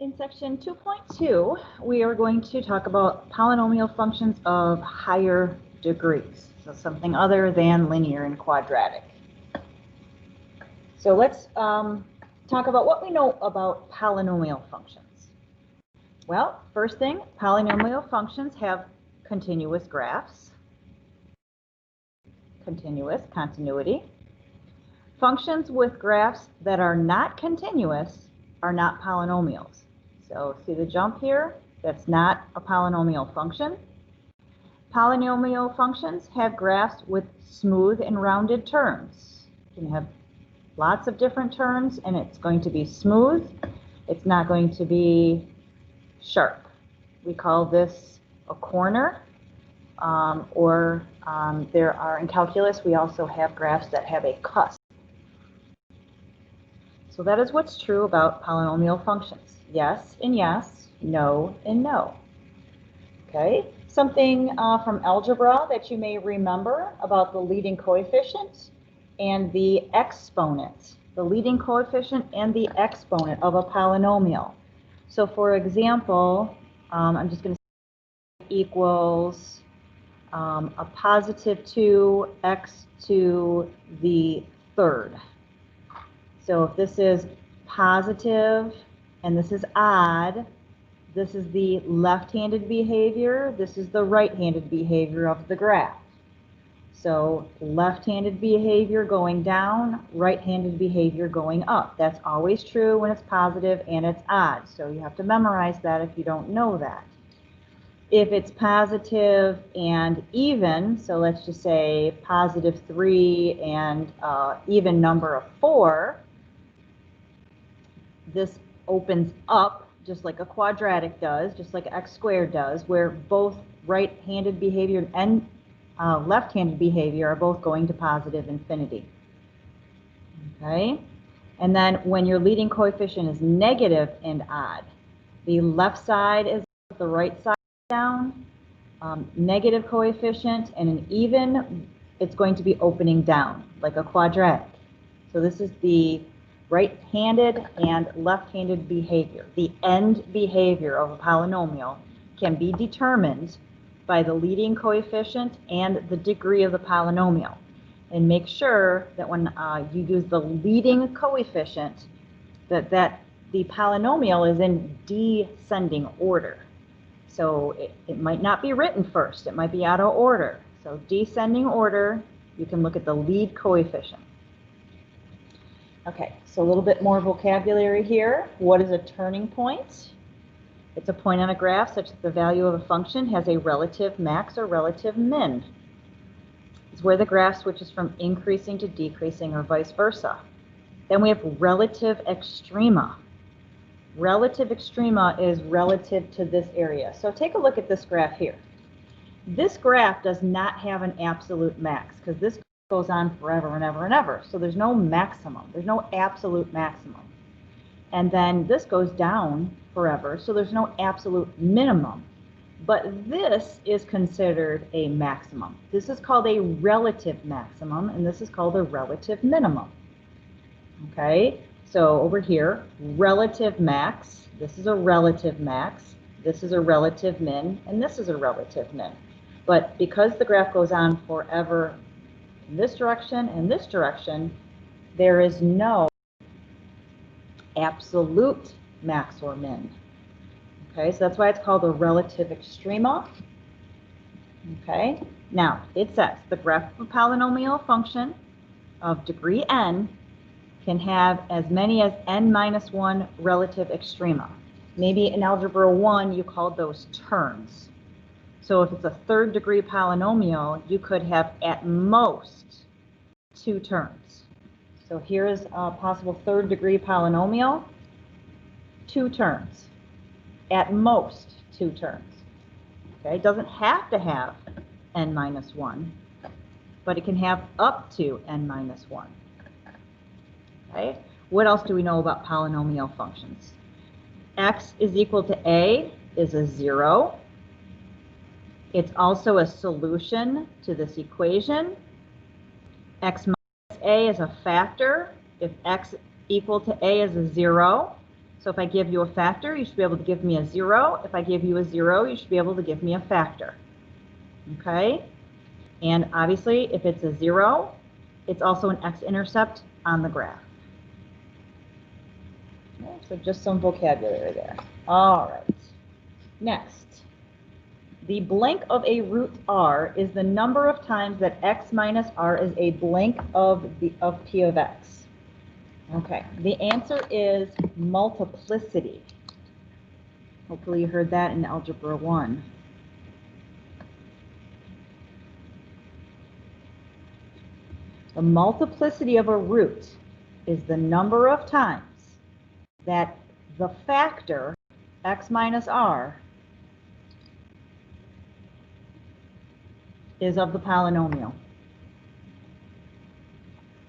In section 2.2, we are going to talk about polynomial functions of higher degrees, so something other than linear and quadratic. So let's talk about what we know about polynomial functions. Well, first thing, polynomial functions have continuous graphs, continuous, continuity. Functions with graphs that are not continuous are not polynomials. So see the jump here? That's not a polynomial function. Polynomial functions have graphs with smooth and rounded terms. You can have lots of different terms and it's going to be smooth. It's not going to be sharp. We call this a corner. There are in calculus, we also have graphs that have a cusp. So that is what's true about polynomial functions. Yes and yes, no and no. Okay, something from algebra that you may remember about the leading coefficient and the exponent. The leading coefficient and the exponent of a polynomial. So for example, I'm just going to say equals a positive 2x to the third. So if this is positive and this is odd, this is the left-handed behavior, this is the right-handed behavior of the graph. So left-handed behavior going down, right-handed behavior going up. That's always true when it's positive and it's odd. So you have to memorize that if you don't know that. If it's positive and even, so let's just say positive 3 and even number of 4, this opens up just like a quadratic does, just like x squared does, where both right-handed behavior and left-handed behavior are both going to positive infinity. Okay? And then when your leading coefficient is negative and odd, the left side is up, the right side down, negative coefficient, and an even, it's going to be opening down like a quadratic. So this is the right-handed and left-handed behavior. The end behavior of a polynomial can be determined by the leading coefficient and the degree of the polynomial. And make sure that when you use the leading coefficient, that the polynomial is in descending order. So it might not be written first. It might be out of order. So descending order, you can look at the lead coefficient. Okay, so a little bit more vocabulary here. What is a turning point? It's a point on a graph such that the value of a function has a relative max or relative min. It's where the graph switches from increasing to decreasing or vice versa. Then we have relative extrema. Relative extrema is relative to this area. So take a look at this graph here. This graph does not have an absolute max because this goes on forever and ever and ever. So there's no maximum. There's no absolute maximum. And then this goes down forever, so there's no absolute minimum. But this is considered a maximum. This is called a relative maximum, and this is called a relative minimum. Okay, so over here, relative max, this is a relative max, this is a relative min, and this is a relative min. But because the graph goes on forever in this direction and this direction, there is no absolute max or min. Okay, so that's why it's called a relative extrema. Okay, now it says the graph of a polynomial function of degree n can have as many as n minus 1 relative extrema. Maybe in Algebra 1 you called those terms. So if it's a third degree polynomial, you could have at most 2 terms. So here is a possible third degree polynomial, 2 terms. At most 2 terms. Okay, it doesn't have to have n minus 1, but it can have up to n minus 1. Okay, what else do we know about polynomial functions? X is equal to a is a 0. It's also a solution to this equation. X minus a is a factor if x equal to a is a 0. So if I give you a factor, you should be able to give me a 0. If I give you a 0, you should be able to give me a factor. Okay? And obviously, if it's a 0, it's also an x-intercept on the graph. Okay, so just some vocabulary there. All right. Next. The blank of a root r is the number of times that x minus r is a blank of p of x. Okay, the answer is multiplicity. Hopefully you heard that in Algebra 1. The multiplicity of a root is the number of times that the factor x minus r is of the polynomial.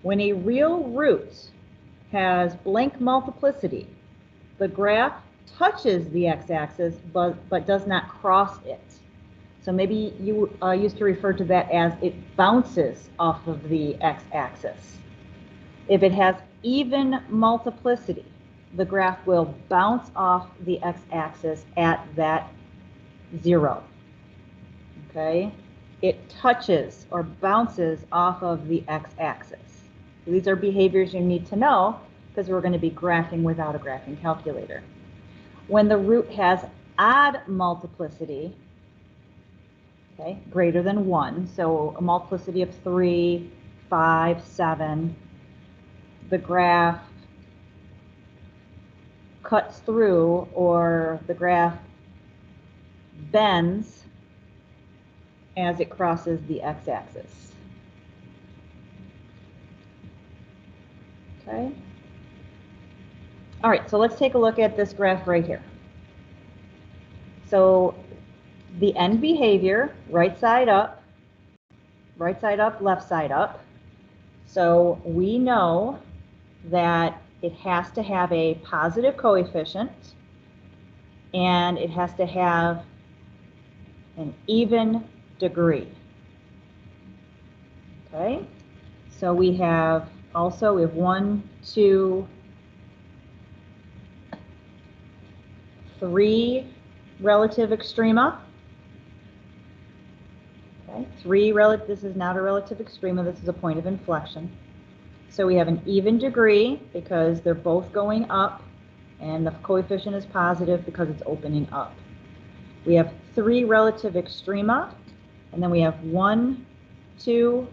When a real root has blank multiplicity, the graph touches the x-axis but does not cross it. So maybe you used to refer to that as it bounces off of the x-axis. If it has even multiplicity, the graph will bounce off the x-axis at that 0. Okay? It touches or bounces off of the x-axis. These are behaviors you need to know because we're going to be graphing without a graphing calculator. When the root has odd multiplicity, okay, greater than 1, so a multiplicity of 3, 5, 7, the graph cuts through, or the graph bends as it crosses the x-axis. Okay. All right, so let's take a look at this graph right here. So the end behavior, right side up, left side up. So we know that it has to have a positive coefficient and it has to have an even degree. Okay, so we have 1, 2, 3 relative extrema. Okay, this is not a relative extrema, this is a point of inflection. So we have an even degree because they're both going up, and the coefficient is positive because it's opening up. We have 3 relative extrema, and then we have 1, 2,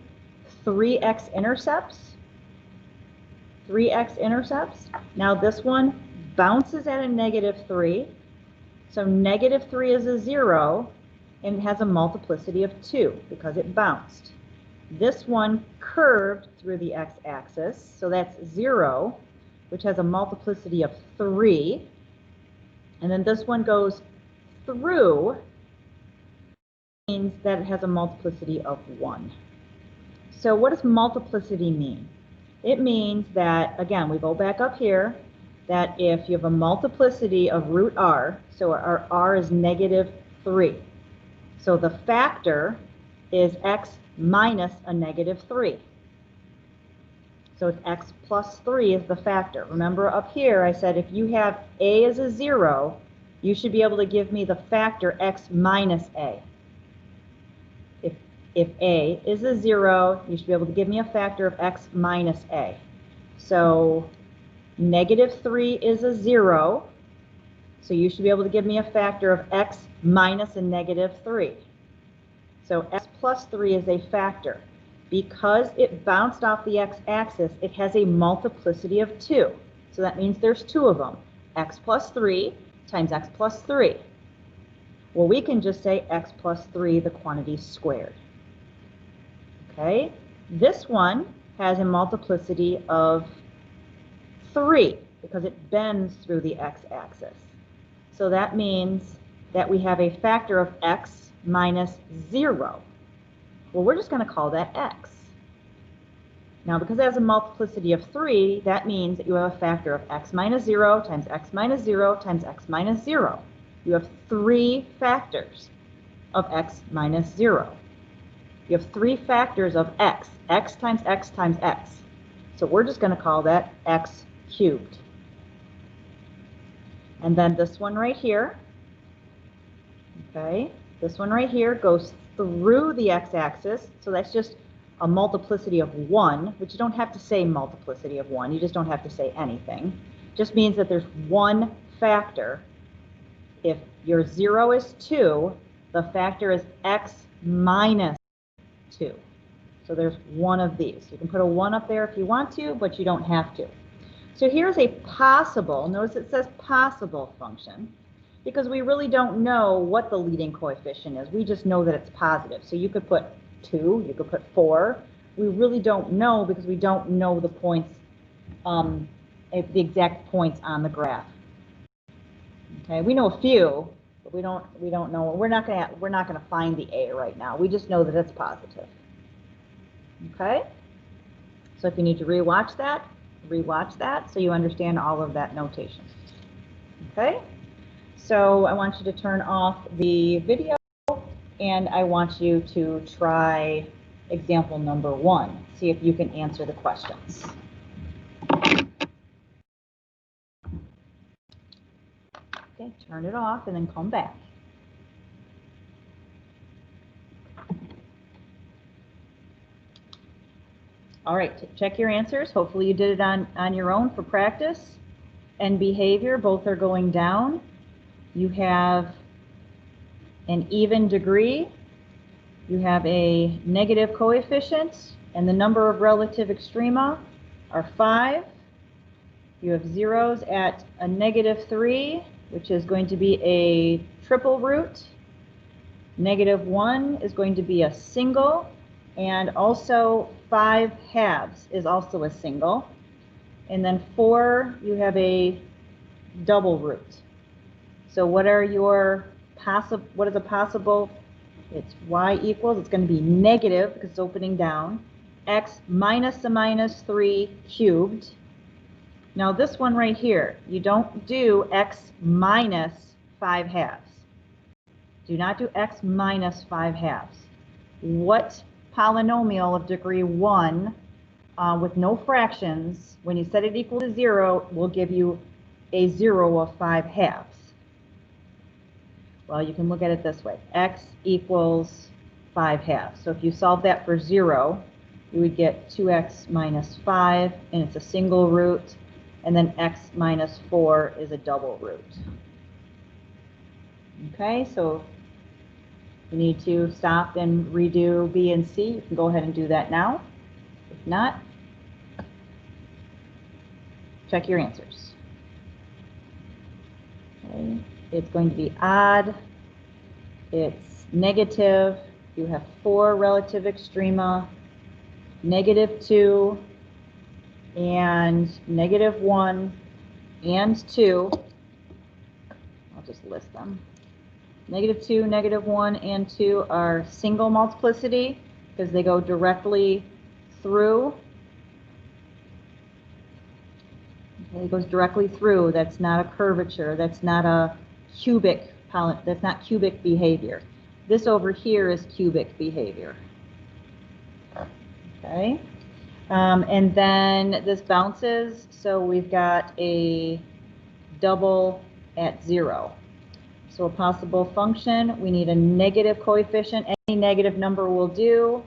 3 x-intercepts. 3 x-intercepts. Now this one bounces at a -3. So -3 is a 0, and it has a multiplicity of 2 because it bounced. This one curved through the x-axis, so that's 0, which has a multiplicity of 3. And then this one goes through, means that it has a multiplicity of 1. So what does multiplicity mean? It means that, again, we go back up here, that if you have a multiplicity of root r, so our r is -3. So the factor is x minus a -3. So it's x plus 3 is the factor. Remember up here I said if you have a as a 0, you should be able to give me the factor x minus a. If a is a 0, you should be able to give me a factor of x minus a. So -3 is a 0, so you should be able to give me a factor of x minus a -3. So x plus 3 is a factor. Because it bounced off the x-axis, it has a multiplicity of 2. So that means there's 2 of them. X plus 3 times x plus 3. Well, we can just say x plus 3, the quantity squared. Okay? This one has a multiplicity of 3 because it bends through the x-axis. So that means that we have a factor of x minus 0. Well, we're just going to call that x. Now, because it has a multiplicity of 3, that means that you have a factor of x minus 0 times x minus 0 times x minus 0. You have 3 factors of x minus 0. You have 3 factors of x, x times x times x. So we're just going to call that x cubed. And then this one right here, okay, this one right here goes through the x-axis, so that's just a multiplicity of 1, which you don't have to say multiplicity of 1, you just don't have to say anything. It just means that there's one factor. If your 0 is 2, the factor is x minus 2. So there's one of these. You can put a 1 up there if you want to, but you don't have to. So here's a possible, notice it says possible function, because we really don't know what the leading coefficient is. We just know that it's positive. So you could put 2, you could put 4. We really don't know because we don't know the points, the exact points on the graph. Okay, we know a few, but we don't know. We're not gonna find the A right now. We just know that it's positive. Okay, so if you need to rewatch that so you understand all of that notation. Okay, so I want you to turn off the video and I want you to try example number 1. See if you can answer the questions. Okay, turn it off and then come back. All right, check your answers. Hopefully you did it on your own for practice. And behavior, both are going down. You have an even degree. You have a negative coefficient, and the number of relative extrema are 5. You have zeros at a -3, which is going to be a triple root. -1 is going to be a single, and also 5/2 is also a single. And then 4, you have a double root. So what are your what is a possible? It's y equals, it's going to be negative because it's opening down, x minus a -3 cubed. Now this one right here, you don't do x minus 5/2. Do not do x minus 5/2. What polynomial of degree 1 with no fractions, when you set it equal to 0, will give you a 0 of 5/2? Well, you can look at it this way. X equals 5/2. So if you solve that for 0, you would get 2x minus 5, and it's a single root, and then x minus 4 is a double root. Okay, so you need to stop and redo B and C. You can go ahead and do that now. If not, check your answers. Okay. It's going to be odd, it's negative, you have 4 relative extrema, -2, and -1, and 2. I'll just list them. -2, -1, and 2 are single multiplicity because they go directly through. Okay, it goes directly through. That's not a curvature. That's not a cubic, that's not cubic behavior. This over here is cubic behavior. Okay, and then this bounces, so we've got a double at 0. So a possible function, we need a negative coefficient. Any negative number will do.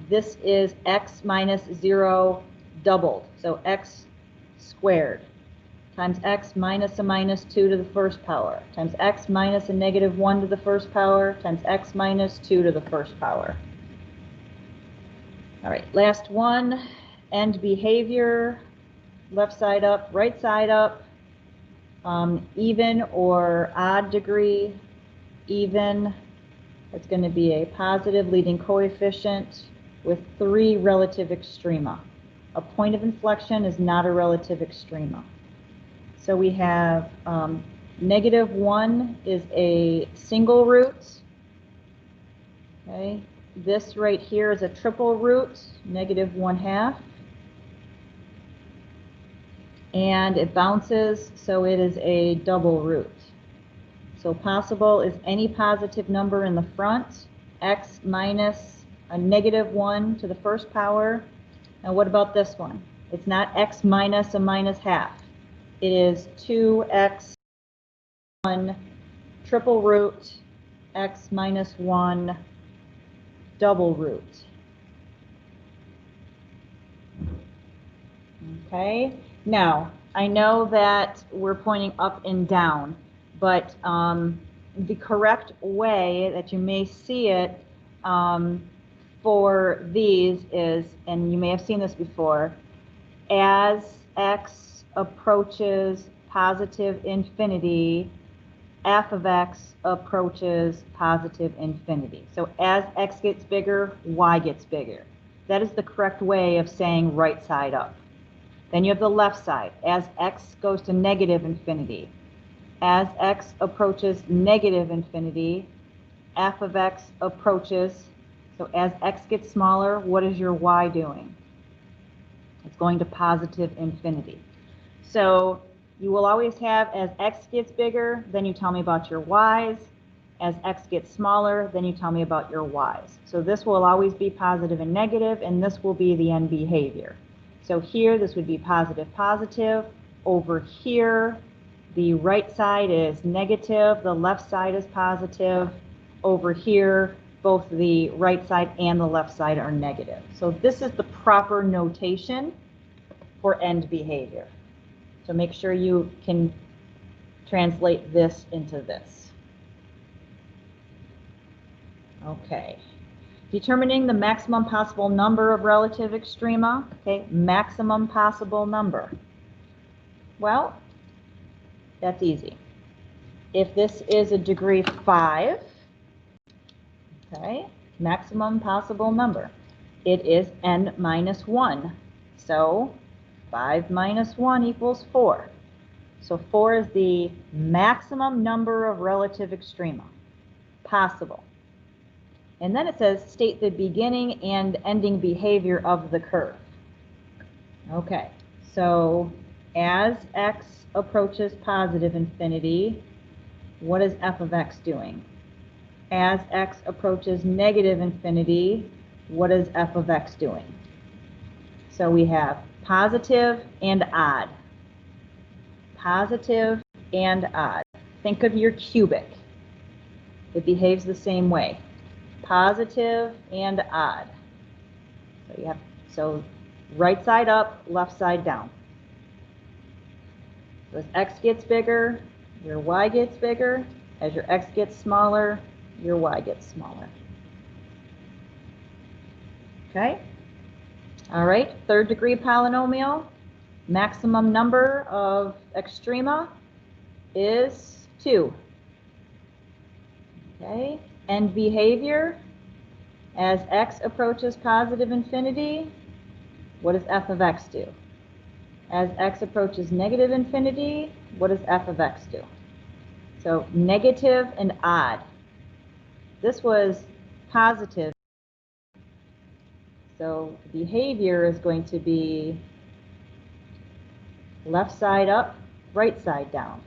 This is x minus 0 doubled, so x squared times x minus a -2 to the first power times x minus a -1 to the first power times x minus 2 to the first power. All right, last one, end behavior, left side up, right side up, even or odd degree. Even, it's going to be a positive leading coefficient with 3 relative extrema. A point of inflection is not a relative extrema. So we have -1 is a single root. Okay, this right here is a triple root, -1/2. And it bounces, so it is a double root. So possible is any positive number in the front, x minus a -1 to the first power. And what about this one? It's not x minus a -1/2. It is 2x 1 triple root x minus 1 double root. Okay, now I know that we're pointing up and down, but the correct way that you may see it for these is, and you may have seen this before, as x approaches positive infinity, f of x approaches positive infinity. So as x gets bigger, y gets bigger. That is the correct way of saying right side up. Then you have the left side. As x goes to negative infinity, as x approaches negative infinity, f of x approaches. So as x gets smaller, what is your y doing? It's going to positive infinity. So you will always have, as x gets bigger, then you tell me about your y's. As x gets smaller, then you tell me about your y's. So this will always be positive and negative, and this will be the end behavior. So here, this would be positive, positive. Over here, the right side is negative, the left side is positive. Over here, both the right side and the left side are negative. So this is the proper notation for end behavior. So make sure you can translate this into this. Okay. Determining the maximum possible number of relative extrema. Okay, maximum possible number. Well, that's easy. If this is a degree 5, okay, maximum possible number, it is n minus 1. So 5 minus 1 equals 4. So 4 is the maximum number of relative extrema possible. And then it says state the beginning and ending behavior of the curve. Okay, so as x approaches positive infinity, what is f of x doing? As x approaches negative infinity, what is f of x doing? So we have positive and odd. Positive and odd. Think of your cubic. It behaves the same way. Positive and odd. So you have, so right side up, left side down. So as x gets bigger, your y gets bigger. As your x gets smaller, your y gets smaller. Okay? All right, third degree polynomial. Maximum number of extrema is 2. Okay? End behavior, as x approaches positive infinity, what does f of x do? As x approaches negative infinity, what does f of x do? So negative and odd. This was positive. So behavior is going to be left side up, right side down.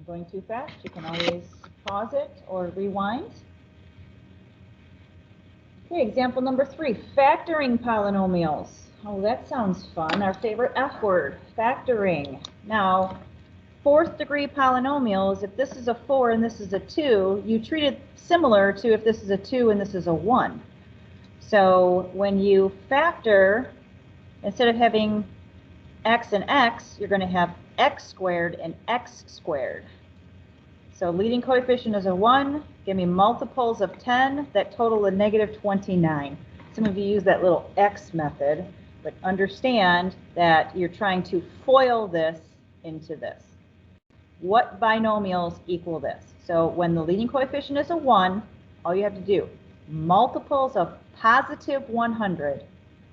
Going too fast, you can always pause it or rewind. Okay, example number 3, factoring polynomials. Oh, that sounds fun. Our favorite F word, factoring. Now, fourth degree polynomials, if this is a 4 and this is a 2, you treat it similar to if this is a 2 and this is a 1. So when you factor, instead of having x and x, you're going to have x squared and x squared. So leading coefficient is a 1. Give me multiples of 10 that total a negative 29. Some of you use that little x method, but understand that you're trying to FOIL this into this. What binomials equal this? So when the leading coefficient is a 1, all you have to do, multiples of positive 100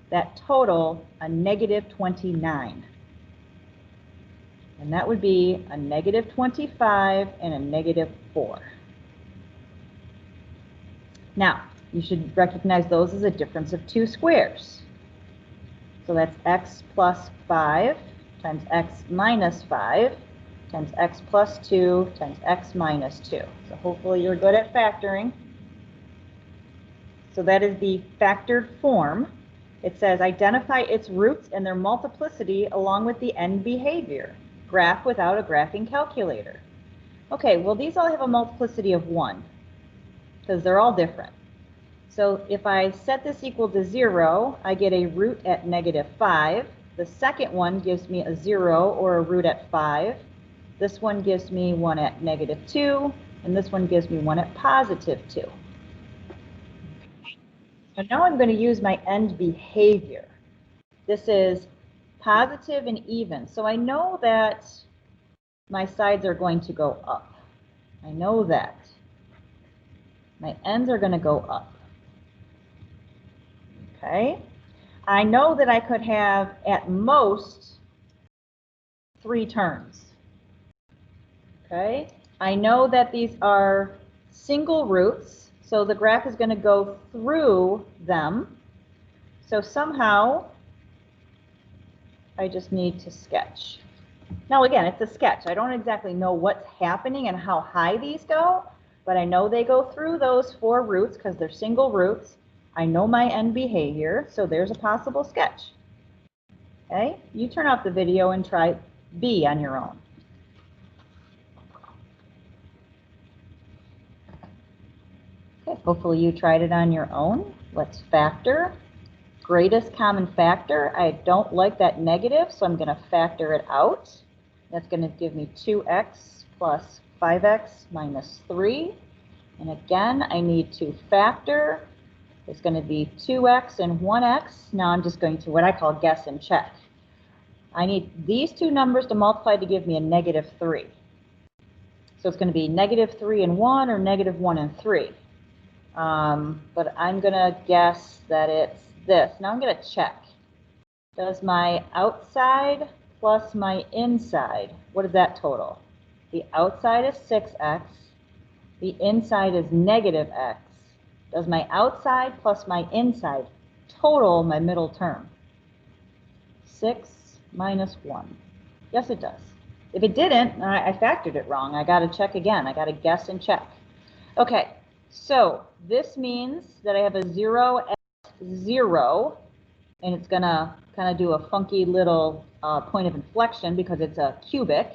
that total a negative 29. And that would be a negative 25 and a negative 4. Now, you should recognize those as a difference of 2 squares. So that's x plus 5 times x minus 5 times x plus 2 times x minus 2. So hopefully you're good at factoring. So that is the factored form. It says identify its roots and their multiplicity along with the end behavior. Graph without a graphing calculator. Okay, well these all have a multiplicity of 1 because they're all different. So if I set this equal to 0, I get a root at -5. The second one gives me a 0 or a root at 5. This one gives me one at -2, and this one gives me one at +2. So now I'm going to use my end behavior. This is positive and even. So I know that my sides are going to go up. I know that. My ends are going to go up. Okay. I know that I could have at most 3 terms. Okay. I know that these are single roots, so the graph is going to go through them. So somehow I just need to sketch. Now again, it's a sketch. I don't exactly know what's happening and how high these go, but I know they go through those 4 roots because they're single roots. I know my end behavior, so there's a possible sketch. Okay, you turn off the video and try B on your own. Okay, hopefully you tried it on your own. Let's factor. Greatest common factor. I don't like that negative, so I'm going to factor it out. That's going to give me 2x plus 5x minus 3. And again, I need to factor. It's going to be 2x and 1x. Now I'm just going to what I call guess and check. I need these two numbers to multiply to give me a -3. So it's going to be -3 and 1 or -1 and 3. But I'm going to guess that it's this. Now I'm going to check. Does my outside plus my inside, what is that total? The outside is 6x. The inside is -x. Does my outside plus my inside total my middle term? 6 minus 1. Yes, it does. If it didn't, I factored it wrong. I got to check again. I got to guess and check. Okay, so this means that I have a 0 at 0, and it's going to kind of do a funky little point of inflection because it's a cubic.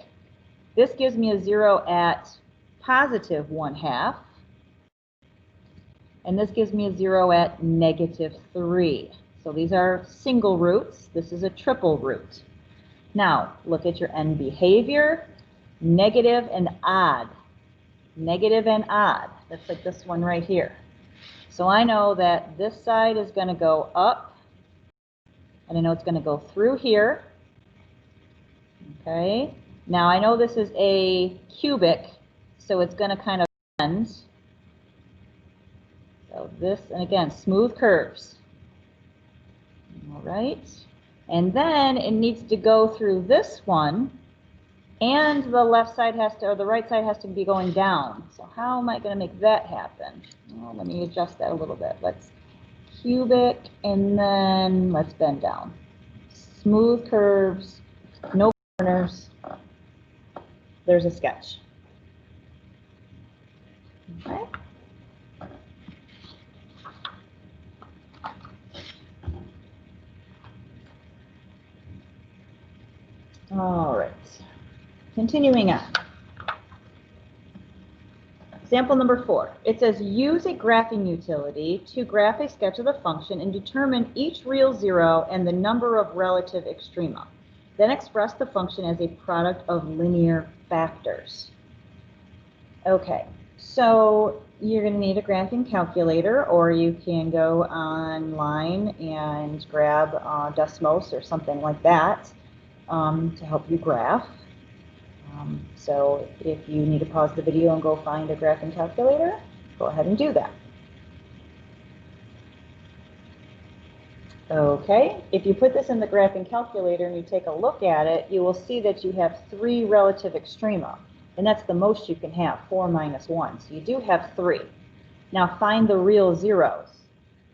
This gives me a 0 at +1/2. And this gives me a 0 at -3. So these are single roots. This is a triple root. Now, look at your end behavior. Negative and odd. Negative and odd. That's like this one right here. So I know that this side is going to go up. And I know it's going to go through here. Okay. Now I know this is a cubic, so it's going to kind of bend. So this, and again, smooth curves. All right. And then it needs to go through this one, and the left side has to, or the right side has to be going down. So how am I going to make that happen? Well, let me adjust that a little bit. Let's cubic, and then let's bend down. Smooth curves, no corners. There's a sketch. Okay. All right, continuing on. Example number 4. It says use a graphing utility to graph a sketch of the function and determine each real zero and the number of relative extrema. Then express the function as a product of linear factors. Okay, so you're going to need a graphing calculator, or you can go online and grab Desmos or something like that. To help you graph. So if you need to pause the video and go find a graphing calculator, go ahead and do that. Okay, if you put this in the graphing calculator and you take a look at it, you will see that you have 3 relative extrema, and that's the most you can have, 4 minus 1. So you do have 3. Now find the real zeros.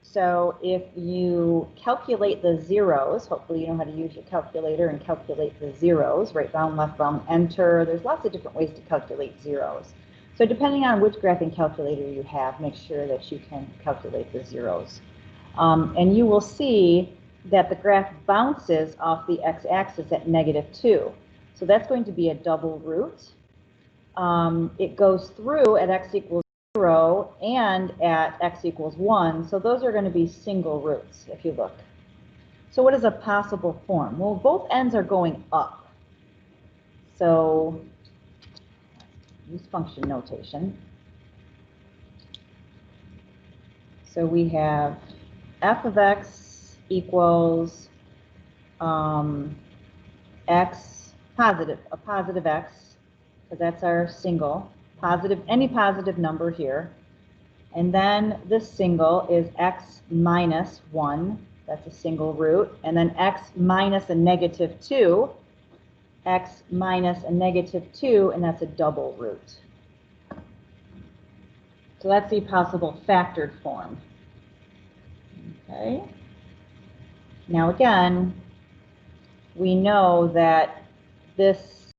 So if you calculate the zeros, hopefully you know how to use your calculator and calculate the zeros, right bound, left bound, enter. There's lots of different ways to calculate zeros. So depending on which graphing calculator you have, make sure that you can calculate the zeros. And you will see that the graph bounces off the x-axis at -2. So that's going to be a double root. It goes through at x equals 0 and at x equals 1. So those are going to be single roots if you look. So what is a possible form? Well, both ends are going up. So use function notation. So we have f of x equals x positive, a positive x, because that's our single, positive, any positive number here. And then this single is x minus 1, that's a single root, and then x minus a -2, x minus a -2, and that's a double root. So that's the possible factored form. Okay. Now again, we know that this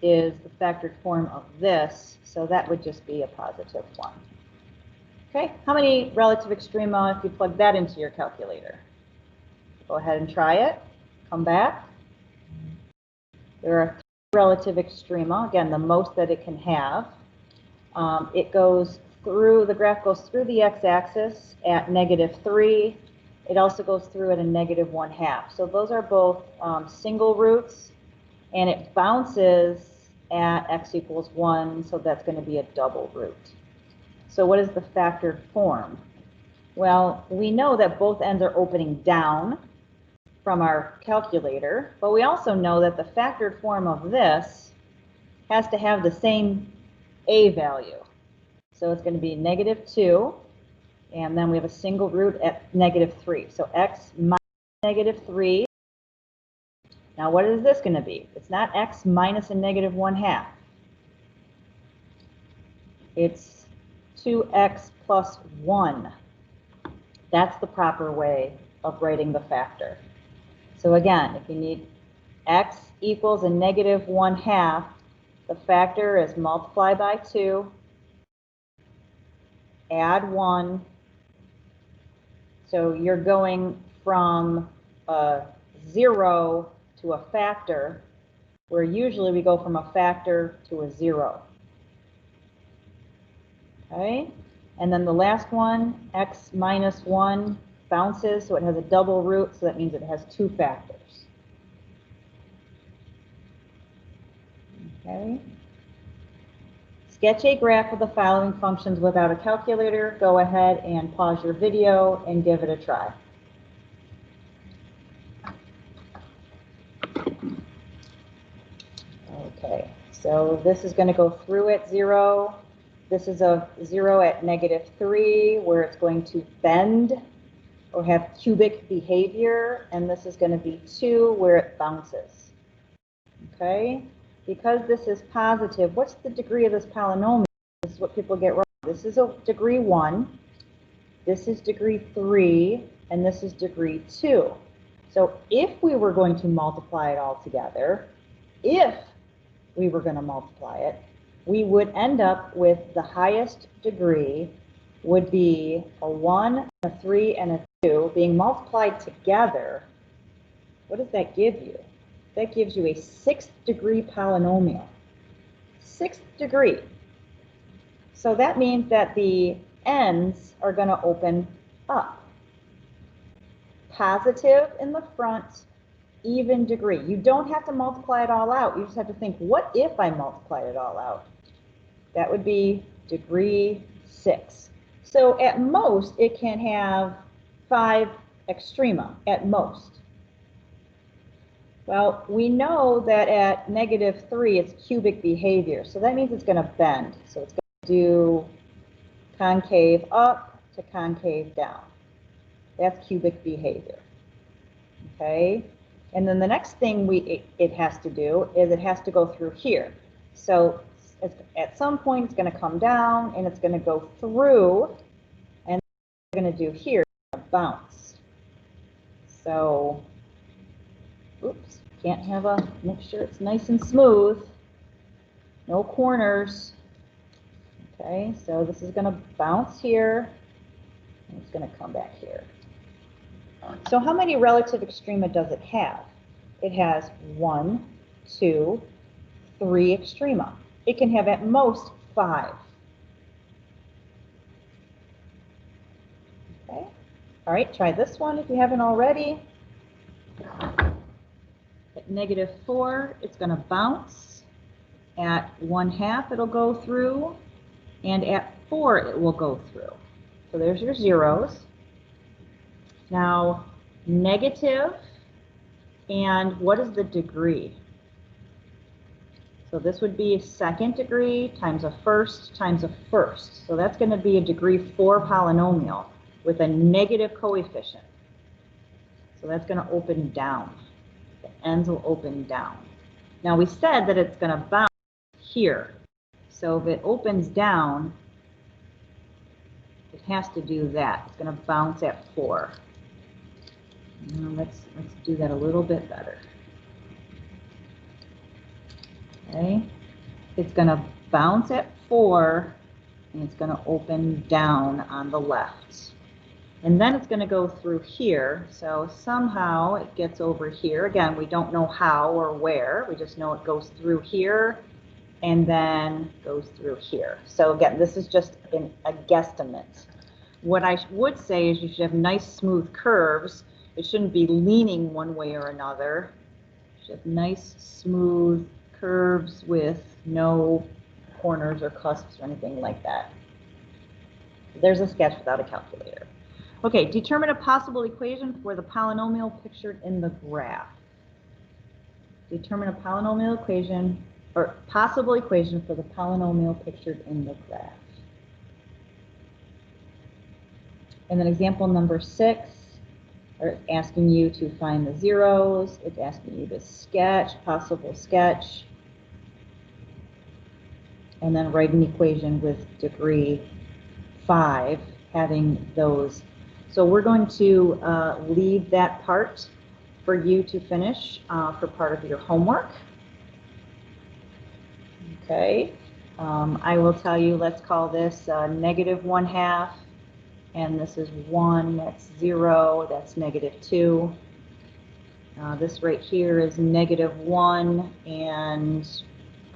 is the factored form of this, so that would just be a positive 1. Okay, how many relative extrema if you plug that into your calculator? Go ahead and try it. Come back. There are 3 relative extrema, again, the most that it can have. It goes through, the graph goes through the x-axis at -3. It also goes through at a -1/2. So those are both single roots, and it bounces at x equals 1, so that's going to be a double root. So what is the factored form? Well, we know that both ends are opening down from our calculator, but we also know that the factored form of this has to have the same a value. So it's going to be -2, and then we have a single root at -3. So x minus -3. Now what is this going to be? It's not x minus a -1/2. It's 2x plus 1. That's the proper way of writing the factor. So again, if you need x equals a -1/2, the factor is multiply by 2, add 1. So you're going from a 0 to a factor, where usually we go from a factor to a 0. Okay, and then the last one, x minus 1, bounces, so it has a double root, so that means it has 2 factors. Okay. Sketch a graph of the following functions without a calculator. Go ahead and pause your video and give it a try. Okay, so this is going to go through at 0. This is a 0 at -3, where it's going to bend or have cubic behavior, and this is going to be 2, where it bounces. Okay, because this is positive, what's the degree of this polynomial? This is what people get wrong. This is a degree 1, this is degree 3, and this is degree 2. So if we were going to multiply it all together, we would end up with the highest degree would be a 1, a 3, and a 2 being multiplied together. What does that give you? That gives you a 6th degree polynomial. 6th degree. So that means that the ends are going to open up. Positive in the front, even degree. You don't have to multiply it all out. You just have to think, what if I multiplied it all out? That would be degree 6. So at most, it can have 5 extrema, at most. Well, we know that at -3, it's cubic behavior. So that means it's going to bend. So it's going to do concave up to concave down. That's cubic behavior. Okay? And then the next thing it has to do is it has to go through here. So at some point, it's going to come down, and it's going to go through, and it's going to do here, bounce. So, oops, can't have a, make sure it's nice and smooth. No corners. Okay, so this is going to bounce here, and it's going to come back here. So how many relative extrema does it have? It has 1, 2, 3 extrema. It can have at most 5. Okay, all right, try this one if you haven't already. At -4, it's going to bounce. At 1/2, it'll go through. And at 4, it will go through. So there's your zeros. Now, negative, and what is the degree? So this would be a second degree times a first times a first. So that's going to be a degree 4 polynomial with a negative coefficient. So that's going to open down. The ends will open down. Now we said that it's going to bounce here. So if it opens down, it has to do that. It's going to bounce at 4. Now let's do that a little bit better. Okay, it's going to bounce at 4, and it's going to open down on the left. And then it's going to go through here. So somehow it gets over here. Again, we don't know how or where. We just know it goes through here and then goes through here. So again, this is just a guesstimate. What I would say is you should have nice smooth curves. It shouldn't be leaning one way or another. You should have nice smooth curves with no corners or cusps or anything like that. There's a sketch without a calculator. Okay, determine a possible equation for the polynomial pictured in the graph. Determine a polynomial equation or possible equation for the polynomial pictured in the graph. And then example number 6, it's asking you to find the zeros. It's asking you to sketch, possible sketch, and then write an equation with degree 5, having those. So we're going to leave that part for you to finish for part of your homework. Okay, I will tell you, let's call this -1/2, and this is 1, that's 0, that's -2. This right here is -1 and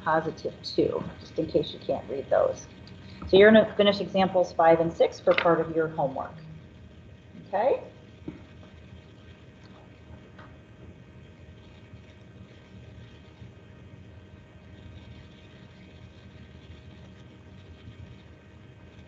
+2, just in case you can't read those. So you're going to finish examples 5 and 6 for part of your homework. Okay?